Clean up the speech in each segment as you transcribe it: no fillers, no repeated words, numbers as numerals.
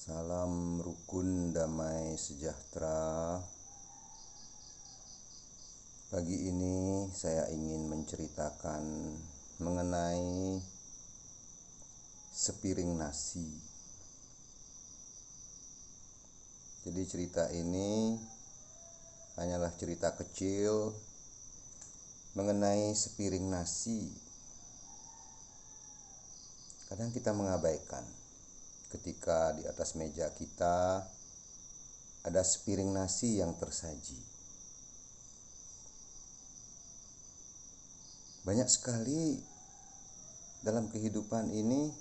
Salam rukun damai sejahtera. Pagi ini saya ingin menceritakan mengenai sepiring nasi. Jadi cerita ini hanyalah cerita kecil mengenai sepiring nasi. Kadang kita mengabaikan ketika di atas meja kita ada sepiring nasi yang tersaji. Banyak sekali dalam kehidupan ini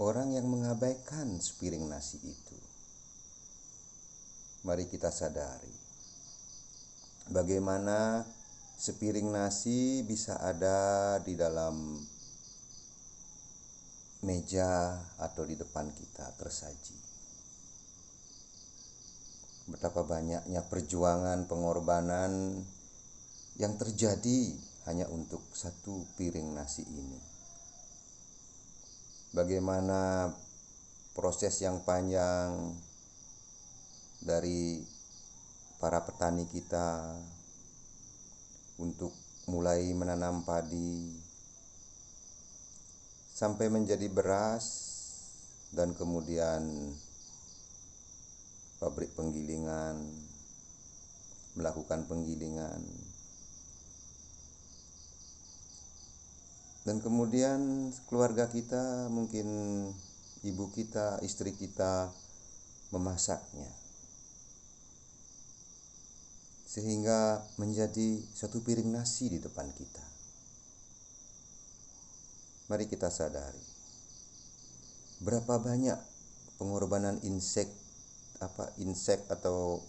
orang yang mengabaikan sepiring nasi itu. Mari kita sadari bagaimana sepiring nasi bisa ada di dalam meja atau di depan kita tersaji. Betapa banyaknya perjuangan, pengorbanan yang terjadi hanya untuk satu piring nasi ini. Bagaimana proses yang panjang dari para petani kita untuk mulai menanam padi sampai menjadi beras, dan kemudian pabrik penggilingan melakukan penggilingan, dan kemudian keluarga kita, mungkin ibu kita, istri kita memasaknya sehingga menjadi satu piring nasi di depan kita. Mari kita sadari berapa banyak pengorbanan insek atau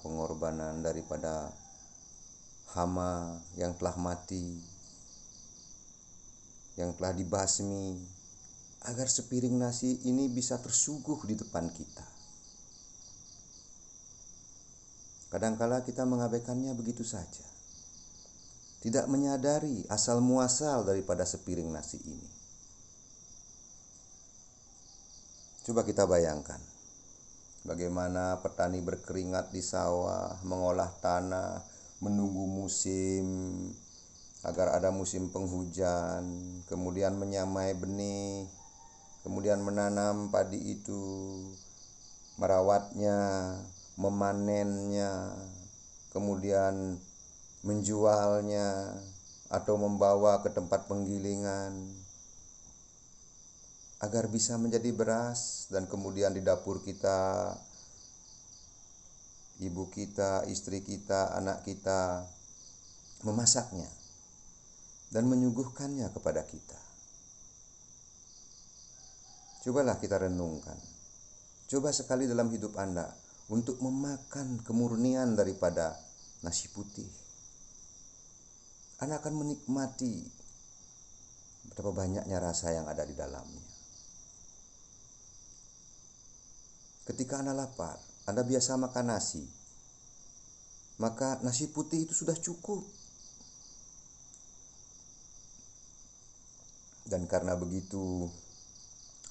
pengorbanan daripada hama yang telah mati, yang telah dibasmi, agar sepiring nasi ini bisa tersuguh di depan kita. Kadangkala kita mengabaikannya begitu saja, tidak menyadari asal muasal daripada sepiring nasi ini. Coba kita bayangkan bagaimana petani berkeringat di sawah, mengolah tanah, menunggu musim agar ada musim penghujan, kemudian menyamai benih, kemudian menanam padi itu, merawatnya, memanennya, kemudian menjualnya atau membawa ke tempat penggilingan agar bisa menjadi beras, dan kemudian di dapur kita, ibu kita, istri kita, anak kita memasaknya dan menyuguhkannya kepada kita. Cobalah kita renungkan. Coba sekali dalam hidup Anda untuk memakan kemurnian daripada nasi putih. Anda akan menikmati betapa banyaknya rasa yang ada di dalamnya. Ketika Anda lapar, Anda biasa makan nasi, maka nasi putih itu sudah cukup. Dan karena begitu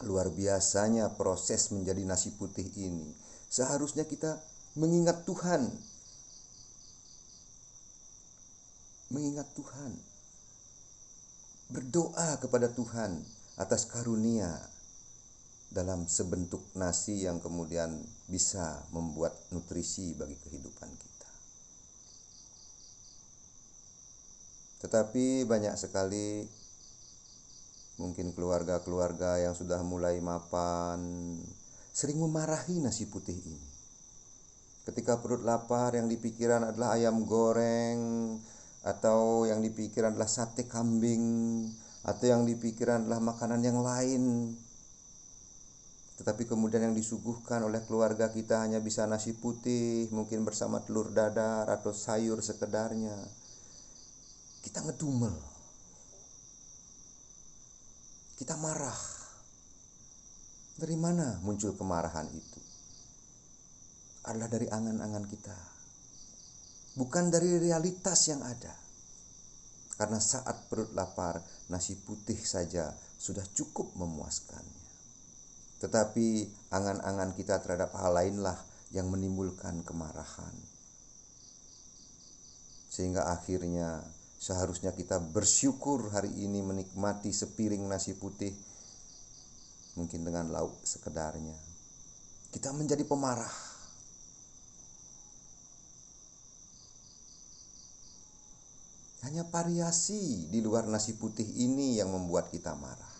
luar biasanya proses menjadi nasi putih ini, seharusnya kita mengingat Tuhan. Berdoa kepada Tuhan atas karunia dalam sebentuk nasi yang kemudian bisa membuat nutrisi bagi kehidupan kita. Tetapi banyak sekali mungkin keluarga-keluarga yang sudah mulai mapan sering memarahi nasi putih ini. Ketika perut lapar, yang dipikiran adalah ayam goreng, atau yang dipikiran adalah sate kambing, atau yang dipikiran adalah makanan yang lain. Tetapi kemudian yang disuguhkan oleh keluarga kita hanya bisa nasi putih, mungkin bersama telur dadar atau sayur sekedarnya. Kita ngedumel. Kita marah. Dari mana muncul kemarahan itu? Adalah dari angan-angan kita, bukan dari realitas yang ada. Karena saat perut lapar, nasi putih saja sudah cukup memuaskannya. Tetapi angan-angan kita terhadap hal lainlah yang menimbulkan kemarahan. Sehingga akhirnya seharusnya kita bersyukur hari ini menikmati sepiring nasi putih, mungkin dengan lauk sekedarnya. Kita menjadi pemarah. Hanya variasi di luar nasi putih ini yang membuat kita marah.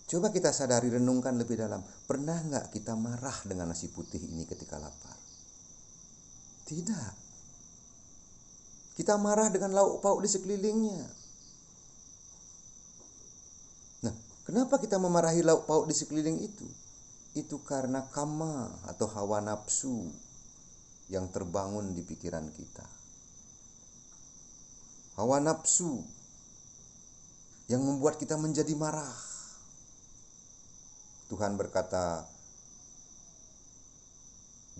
Coba kita sadari, renungkan lebih dalam. Pernah nggak kita marah dengan nasi putih ini ketika lapar? Tidak. Kita marah dengan lauk pauk di sekelilingnya. Nah, kenapa kita memarahi lauk pauk di sekeliling itu? Itu karena kama atau hawa nafsu yang terbangun di pikiran kita. Hawa nafsu yang membuat kita menjadi marah. Tuhan berkata,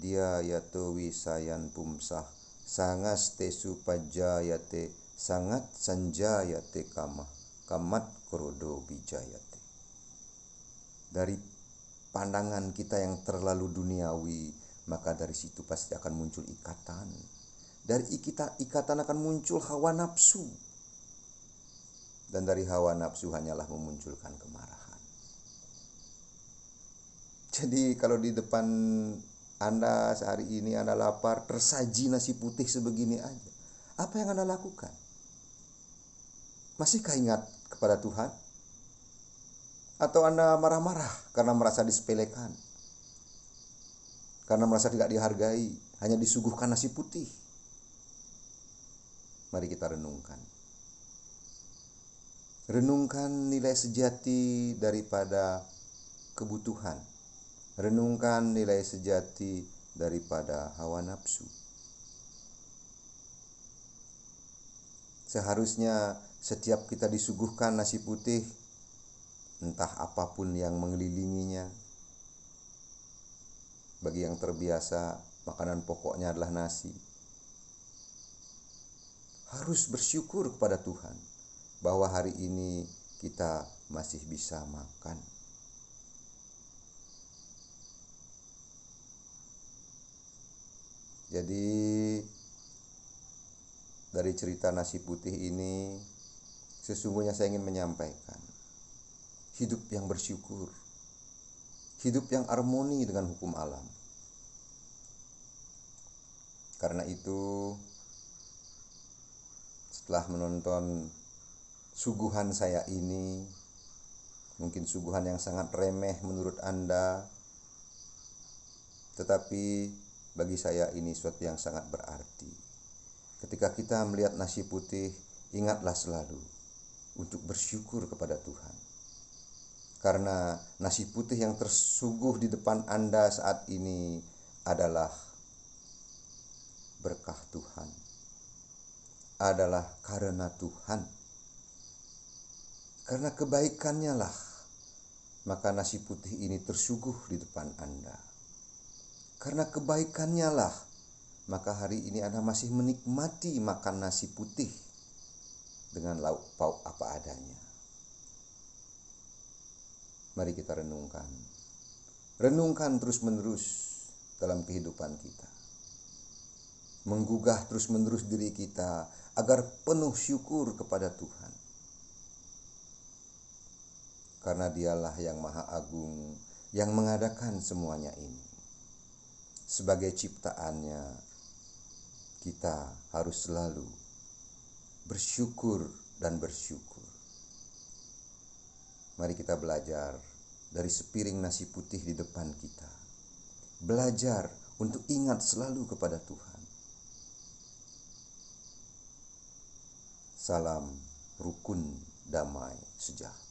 dia yato wisayan pumsah sangas tesu pajayate sangat sanjayate kamat krodo bijayate. Dari pandangan kita yang terlalu duniawi, maka dari situ pasti akan muncul ikatan. Dari ikatan akan muncul hawa nafsu. Dan dari hawa nafsu hanyalah memunculkan kemarahan. Jadi kalau di depan Anda sehari ini Anda lapar, tersaji nasi putih sebegini aja, apa yang Anda lakukan? Masihkah ingat kepada Tuhan? Atau Anda marah-marah karena merasa disepelekan? Karena merasa tidak dihargai, hanya disuguhkan nasi putih? Mari kita renungkan. Renungkan nilai sejati daripada kebutuhan. Renungkan nilai sejati daripada hawa nafsu. Seharusnya setiap kita disuguhkan nasi putih, entah apapun yang mengelilinginya. Bagi yang terbiasa, makanan pokoknya adalah nasi. Harus bersyukur kepada Tuhan bahwa hari ini kita masih bisa makan. Jadi dari cerita nasi putih ini sesungguhnya saya ingin menyampaikan hidup yang bersyukur, hidup yang harmoni dengan hukum alam. Karena itu setelah menonton suguhan saya ini, mungkin suguhan yang sangat remeh menurut Anda, tetapi bagi saya ini suatu yang sangat berarti. Ketika kita melihat nasi putih, ingatlah selalu untuk bersyukur kepada Tuhan. Karena nasi putih yang tersuguh di depan Anda saat ini adalah berkah Tuhan. Adalah karena Tuhan. Karena kebaikannya lah, maka nasi putih ini tersuguh di depan Anda. Karena kebaikannya lah, maka hari ini Anda masih menikmati makan nasi putih dengan lauk pauk apa adanya. Mari kita renungkan. Renungkan terus-menerus dalam kehidupan kita. Menggugah terus-menerus diri kita agar penuh syukur kepada Tuhan. Karena Dialah yang Maha Agung, yang mengadakan semuanya ini. Sebagai ciptaannya, kita harus selalu bersyukur dan bersyukur. Mari kita belajar dari sepiring nasi putih di depan kita. Belajar untuk ingat selalu kepada Tuhan. Salam rukun damai sejahtera.